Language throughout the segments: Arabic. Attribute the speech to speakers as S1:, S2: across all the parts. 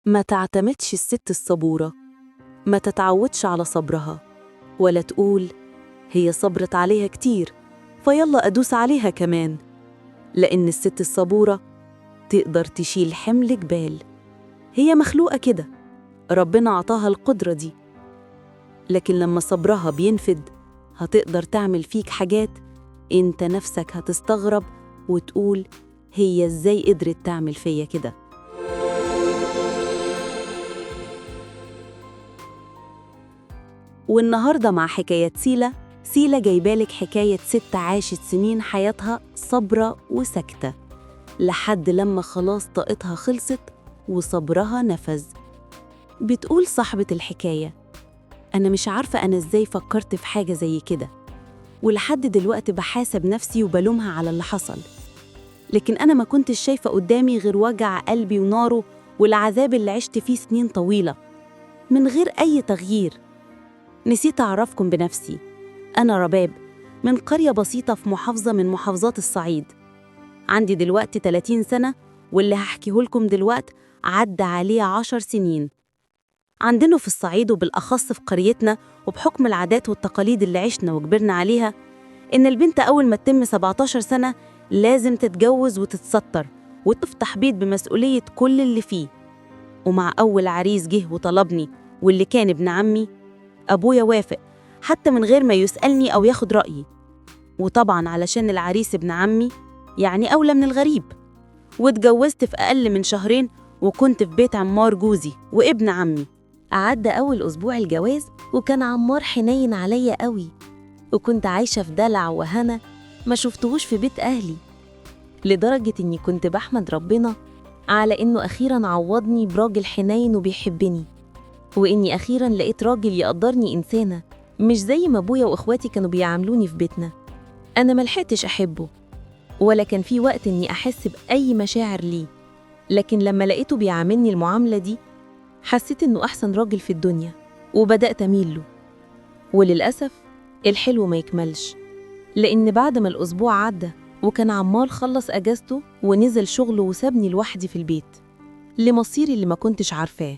S1: ما تعتمدش الست الصبورة، ما تتعودش على صبرها، ولا تقول هي صبرت عليها كتير فيلا أدوس عليها كمان. لأن الست الصبورة تقدر تشيل حمل جبال، هي مخلوقة كده، ربنا عطاها القدرة دي. لكن لما صبرها بينفد هتقدر تعمل فيك حاجات انت نفسك هتستغرب وتقول هي ازاي قدرت تعمل فيا كده. والنهاردة مع حكايات سيلة جايبالك حكاية ست عاشت سنين حياتها صبرة وسكتة لحد لما خلاص طاقتها خلصت وصبرها نفذ. بتقول صاحبة الحكاية: أنا مش عارفة أنا إزاي فكرت في حاجة زي كده، ولحد دلوقتي بحاسب نفسي وبلومها على اللي حصل، لكن أنا ما كنتش شايفة قدامي غير وجع قلبي وناره والعذاب اللي عشت فيه سنين طويلة من غير أي تغيير. نسيت أعرفكم بنفسي، أنا رباب من قرية بسيطة في محافظة من محافظات الصعيد. عندي دلوقتي 30 سنة، واللي هحكيهولكم دلوقتي عدى عليه 10 سنين. عندنا في الصعيد وبالأخص في قريتنا، وبحكم العادات والتقاليد اللي عشنا وكبرنا عليها، إن البنت أول ما تتم 17 سنة لازم تتجوز وتتستر وتفتح بيت بمسؤولية كل اللي فيه. ومع أول عريس جه وطلبني واللي كان ابن عمي، أبويا وافق حتى من غير ما يسألني أو ياخد رأيي، وطبعاً علشان العريس ابن عمي يعني أولى من الغريب. واتجوزت في أقل من شهرين وكنت في بيت عمار جوزي وابن عمي. عدى أول أسبوع الجواز وكان عمار حنين عليا قوي، وكنت عايشة في دلع وهنا ما شفتهوش في بيت أهلي، لدرجة إني كنت بحمد ربنا على إنه أخيراً عوضني براجل حنين وبيحبني، وإني أخيراً لقيت راجل يقدرني إنسانة، مش زي ما أبويا وإخواتي كانوا بيعاملوني في بيتنا. أنا ملحقتش أحبه ولا كان في وقت إني أحس بأي مشاعر ليه، لكن لما لقيته بيعاملني المعاملة دي حسيت إنه أحسن راجل في الدنيا وبدأت أميل له. وللأسف الحلو ما يكملش، لأن بعد ما الأسبوع عدى وكان عمار خلص أجازته ونزل شغله وسابني لوحدي في البيت لمصيري اللي ما كنتش عارفاه.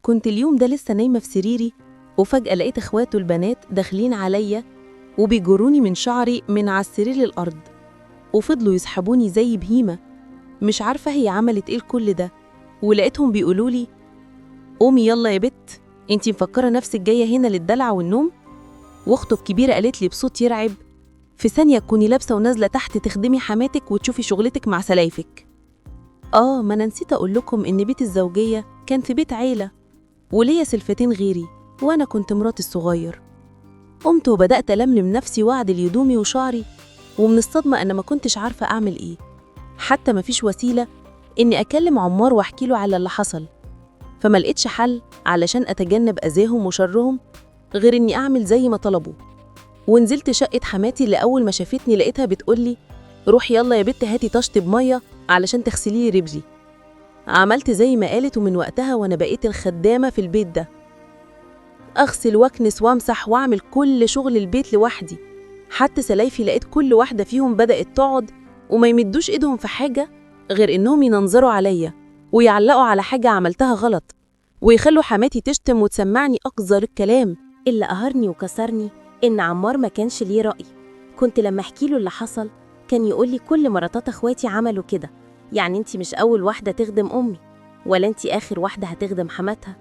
S1: كنت اليوم ده لسه نايمة في سريري، وفجأة لقيت إخواته البنات داخلين عليا وبيجروني من شعري من على السرير للأرض، وفضلوا يسحبوني زي بهيمة، مش عارفة هي عملت إيه لكل ده. ولقيتهم بيقولولي: قومي يلا يا بت، انتي مفكرة نفسك جاية هنا للدلع والنوم؟ واخته الكبيرة قالت لي بصوت يرعب: في ثانية تكوني لابسة ونازلة تحت تخدمي حماتك وتشوفي شغلتك مع سلايفك. ما أنا نسيت أقول لكم إن بيت الزوجية كان في بيت عيلة وليا سلفتين غيري، وأنا كنت مراتي الصغير. قمت وبدأت ألملم نفسي وأعدل هدومي وشعري، ومن الصدمة أنا ما كنتش عارفة أعمل إيه، حتى ما فيش وسيلة إني أكلم عمار وأحكي له على اللي حصل. فما لقيتش حل علشان أتجنب أذاهم وشرهم غير إني أعمل زي ما طلبوا. ونزلت شقة حماتي اللي أول ما شافتني لقيتها بتقولي: روح يلا يا بت هاتي طشت بمية علشان تغسلي لي رجلي. عملت زي ما قالت، ومن وقتها وأنا بقيت الخدامة في البيت ده، أغسل وأكنس وأمسح وأعمل كل شغل البيت لوحدي. حتى سلايفي لقيت كل واحدة فيهم بدأت تقعد وما يمدوش إيدهم في حاجة غير إنهم ينظروا عليا ويعلقوا على حاجة عملتها غلط، ويخلوا حماتي تشتم وتسمعني أقذر الكلام.
S2: اللي قهرني وكسرني إن عمار ما كانش ليه رأي. كنت لما أحكي له اللي حصل كان يقولي: كل مراتات أخواتي عملوا كده، يعني أنتي مش أول واحدة تخدم أمي، ولا أنتي آخر واحدة هتخدم حماتها.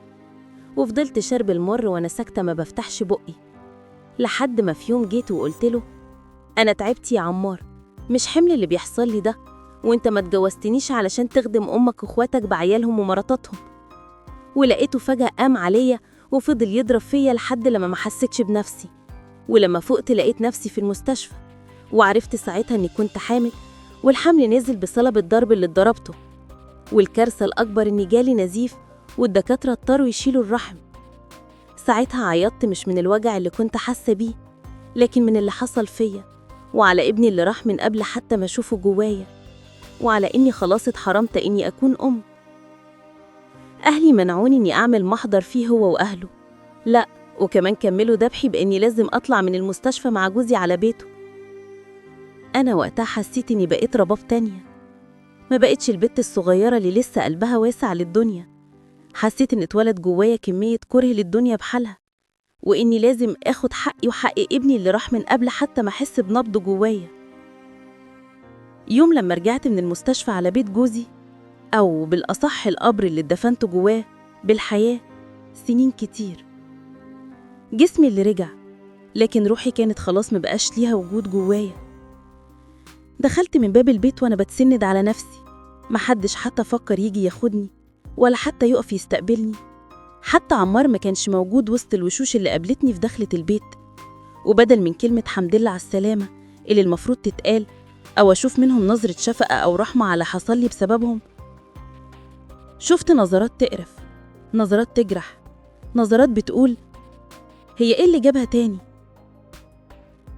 S2: وفضلت شرب المر وأنا ساكتة ما بفتحش بقي، لحد ما في يوم جيت وقلت له: أنا تعبت يا عمار، مش حمل اللي بيحصل لي ده، وأنت ما اتجوزتنيش علشان تخدم أمك وأخواتك بعيالهم ومراتاتهم. ولقيته فجأة قام عليا وفضل يضرب فيا لحد لما ما حسيتش بنفسي. ولما فقت لقيت نفسي في المستشفى، وعرفت ساعتها إني كنت حامل، والحمل نزل بسبب الضرب اللي اتضربته. والكارثة الأكبر إني جالي نزيف والدكاترة اضطروا يشيلوا الرحم. ساعتها عيطت، مش من الوجع اللي كنت حاسة بيه، لكن من اللي حصل فيا وعلى ابني اللي راح من قبل حتى ما أشوفه جوايا، وعلى إني خلاص اتحرمت إني أكون أم. أهلي منعوني إني أعمل محضر فيه هو وأهله، لأ، وكمان كملوا ذبحي بإني لازم أطلع من المستشفى مع جوزي على بيته. أنا وقتها حسيت إني بقيت رباب تانية، ما بقتش البت الصغيرة اللي لسه قلبها واسع للدنيا. حسيت إن اتولد جوايا كمية كره للدنيا بحالها، وإني لازم آخد حقي وحق ابني اللي راح من قبل حتى ما أحس بنبضه جوايا. يوم لما رجعت من المستشفى على بيت جوزي، أو بالأصح القبر اللي اتدفنت جواه بالحياة سنين كتير، جسمي اللي رجع، لكن روحي كانت خلاص مبقاش ليها وجود جوايا. دخلت من باب البيت وأنا بتسند على نفسي، محدش حتى فكر يجي ياخدني ولا حتى يقف يستقبلني. حتى عمار ما كانش موجود وسط الوشوش اللي قابلتني في دخلة البيت. وبدل من كلمة حمد لله على السلامة اللي المفروض تتقال، أو أشوف منهم نظرة شفقة أو رحمة على حصل لي بسببهم، شفت نظرات تقرف، نظرات تجرح، نظرات بتقول هي إيه اللي جابها تاني؟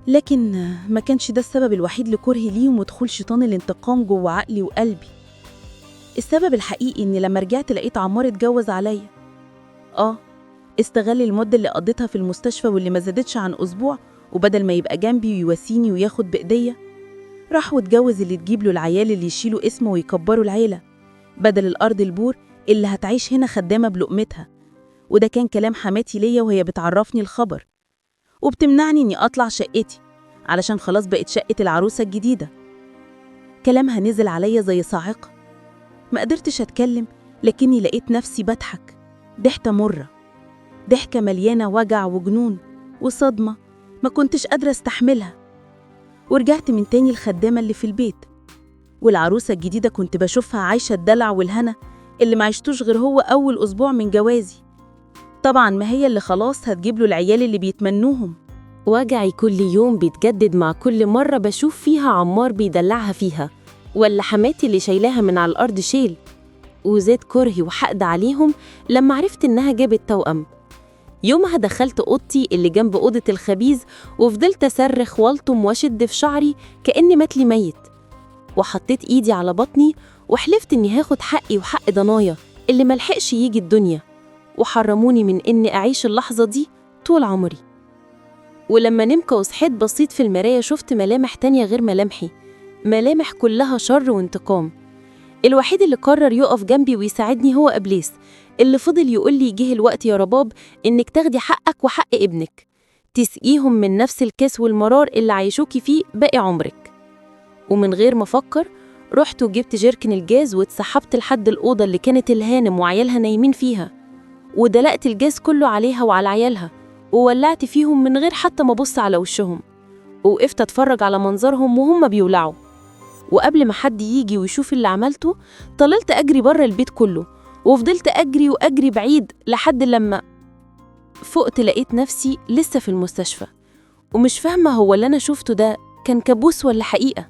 S2: لكن ما كانش ده السبب الوحيد لكرهي ليهم ودخول شيطان الانتقام جوه عقلي وقلبي. السبب الحقيقي إني لما رجعت لقيت عمار اتجوز عليا. استغل المدة اللي قضيتها في المستشفى واللي ما زادتش عن أسبوع، وبدل ما يبقى جنبي ويواسيني وياخد بإيديا، راح واتجوز اللي تجيب له العيال اللي يشيلوا اسمه ويكبروا العيلة، بدل الأرض البور اللي هتعيش هنا خدامة بلقمتها. وده كان كلام حماتي ليا وهي بتعرفني الخبر، وبتمنعني إني أطلع شقتي علشان خلاص بقت شقة العروسة الجديدة. كلامها نزل عليا زي صاعقة، ما قدرتش أتكلم، لكني لقيت نفسي بضحك ضحكة مرة، ضحكة مليانة وجع وجنون وصدمة ما كنتش قادرة استحملها. ورجعت من تاني الخدامة اللي في البيت، والعروسة الجديدة كنت بشوفها عايشة الدلع والهنا اللي ما عشتوش غير هو أول أسبوع من جوازي. طبعا ما هي اللي خلاص هتجيب له العيال اللي بيتمنوهم.
S1: وجعي كل يوم بيتجدد مع كل مرة بشوف فيها عمار بيدلعها فيها، ولا حماتي اللي شايلاها من على الأرض شيل. وزاد كرهي وحقد عليهم لما عرفت إنها جابت توأم. يومها دخلت أوضتي اللي جنب أوضة الخبيز، وفضلت أصرخ والطم واشد في شعري كأني ماتلي ميت، وحطيت إيدي على بطني وحلفت إني هاخد حقي وحق ضنايا اللي ملحقش يجي الدنيا، وحرموني من إني أعيش اللحظة دي طول عمري. ولما نمت وصحيت بصيت في المراية شفت ملامح تانية غير ملامحي، ملامح كلها شر وانتقام. الوحيد اللي قرر يقف جنبي ويساعدني هو إبليس، اللي فضل يقول لي جه الوقت يا رباب إنك تاخدي حقك وحق ابنك، تسقيهم من نفس الكاس والمرار اللي عايشوكي فيه باقي عمرك. ومن غير ما أفكر رحت وجبت جيركن الجاز واتسحبت لحد الأوضة اللي كانت الهانم وعيالها نايمين فيها، ودلقت الجاز كله عليها وعلى عيالها، وولعت فيهم من غير حتى ما أبص على وشهم، ووقفت أتفرج على منظرهم وهم بيولعوا. وقبل ما حد يجي ويشوف اللي عملته طلعت أجري بره البيت كله، وفضلت أجري وأجري بعيد لحد لما فقت لقيت نفسي لسه في المستشفى، ومش فاهمة هو اللي أنا شفته ده كان كابوس ولا حقيقة.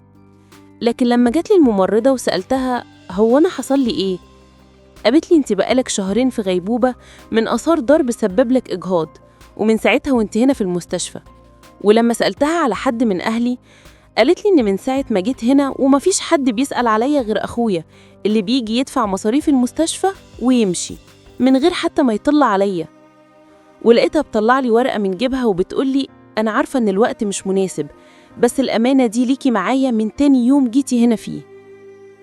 S1: لكن لما جات لي الممرضة وسألتها هو أنا حصل لي إيه، قالت لي أنت بقالك شهرين في غيبوبة من آثار ضرب سبب لك إجهاض، ومن ساعتها وانت هنا في المستشفى. ولما سألتها على حد من أهلي قالت لي إن من ساعة ما جيت هنا ومفيش حد بيسأل عليا غير أخويا اللي بيجي يدفع مصاريف المستشفى ويمشي من غير حتى ما يطلع عليا. ولقيتها بتطلع لي ورقة من جيبها وبتقول لي أنا عارفة إن الوقت مش مناسب، بس الأمانة دي ليكي معايا من تاني يوم جيتي هنا فيه.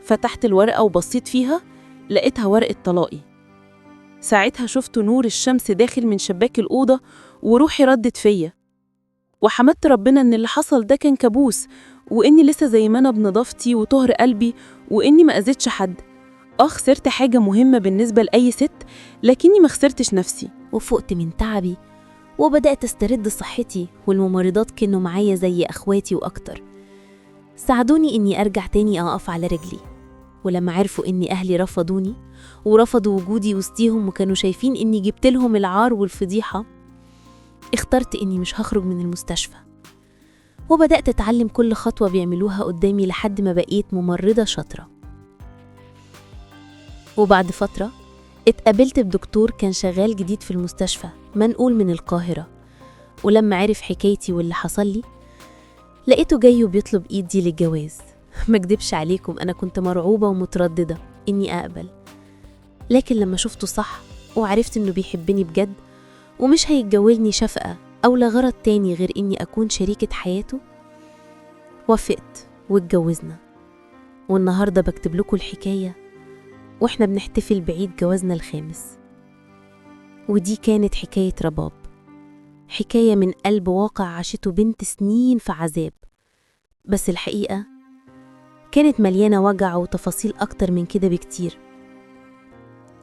S1: فتحت الورقة وبصيت فيها لقيتها ورقة طلاقي. ساعتها شفت نور الشمس داخل من شباك الأوضة وروحي ردت فيا، وحمدت ربنا إن اللي حصل ده كان كابوس، وإني لسه زي ما أنا بنضافتي وطهر قلبي، وإني ما أذيتش حد. خسرت حاجة مهمة بالنسبة لأي ست، لكني ما خسرتش نفسي.
S2: وفقت من تعبي وبدأت استرد صحتي، والممرضات كانوا معايا زي أخواتي وأكتر، ساعدوني إني أرجع تاني أقف على رجلي. ولما عرفوا إني أهلي رفضوني ورفضوا وجودي وسطيهم وكانوا شايفين إني جبت لهم العار والفضيحة، اخترت إني مش هخرج من المستشفى، وبدأت أتعلم كل خطوة بيعملوها قدامي لحد ما بقيت ممرضة شاطرة. وبعد فترة اتقابلت بدكتور كان شغال جديد في المستشفى منقول من القاهرة، ولما عرف حكايتي واللي حصل لي لقيته جاي وبيطلب إيدي للجواز. مكدبش عليكم أنا كنت مرعوبة ومترددة إني أقبل، لكن لما شفته صح وعرفت إنه بيحبني بجد ومش هيتجوزني شفقة أو لغرض تاني غير إني أكون شريكة حياته، وافقت واتجوزنا. والنهاردة بكتب لكم الحكاية وإحنا بنحتفل بعيد جوازنا الخامس. ودي كانت حكاية رباب، حكاية من قلب واقع عاشته بنت سنين في عذاب، بس الحقيقة كانت مليانة وجع وتفاصيل أكتر من كده بكتير.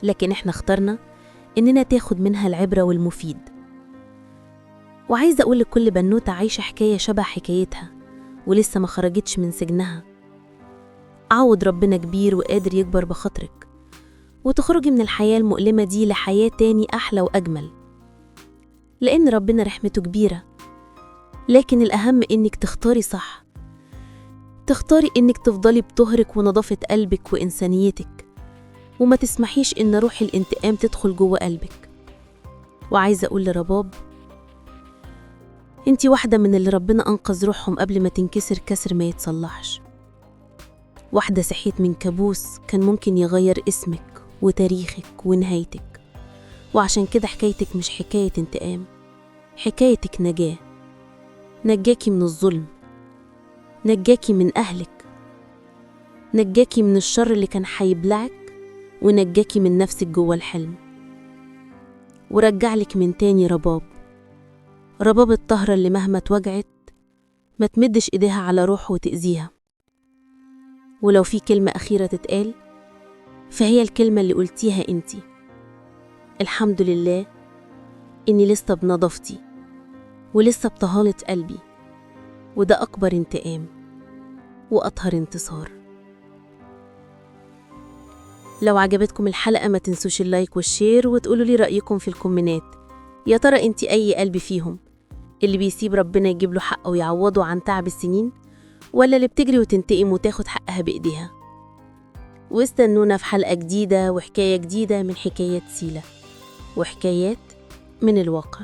S2: لكن إحنا اخترنا إننا تاخد منها العبرة والمفيد. وعايزة أقول لكل بنوتة عايشة حكاية شبه حكايتها ولسه ما خرجتش من سجنها، عوض ربنا كبير وقادر يكبر بخاطرك وتخرجي من الحياة المؤلمة دي لحياة تاني أحلى وأجمل، لأن ربنا رحمته كبيرة. لكن الأهم إنك تختاري صح، تختاري إنك تفضلي بطهرك ونظافة قلبك وإنسانيتك، وما تسمحيش إن روح الانتقام تدخل جوه قلبك. وعايزة أقول لرباب، انتي واحدة من اللي ربنا أنقذ روحهم قبل ما تنكسر كسر ما يتصلحش، واحدة صحيت من كابوس كان ممكن يغير اسمك وتاريخك ونهايتك. وعشان كده حكايتك مش حكاية انتقام، حكايتك نجاة، نجاكي من الظلم، نجاكي من أهلك، نجاكي من الشر اللي كان هيبلعك، ونجاكي من نفسك جوه الحلم، ورجعلك من تاني رباب، رباب الطهرة اللي مهما اتوجعت ما تمدش ايديها على روحه وتأذيها. ولو في كلمة أخيرة تتقال فهي الكلمة اللي قلتيها انتي، الحمد لله إني لسه بنظافتي ولسه بطهارة قلبي، وده أكبر انتقام وأطهر انتصار. لو عجبتكم الحلقة ما تنسوش اللايك والشير وتقولوا لي رأيكم في الكومنات. يا ترى انتي أي قلب فيهم، اللي بيسيب ربنا يجيب له حقه ويعوضه عن تعب السنين، ولا اللي بتجري وتنتقم وتاخد حقها بإيديها؟ واستنونا في حلقة جديدة وحكاية جديدة من حكايات سيلة، وحكايات من الواقع.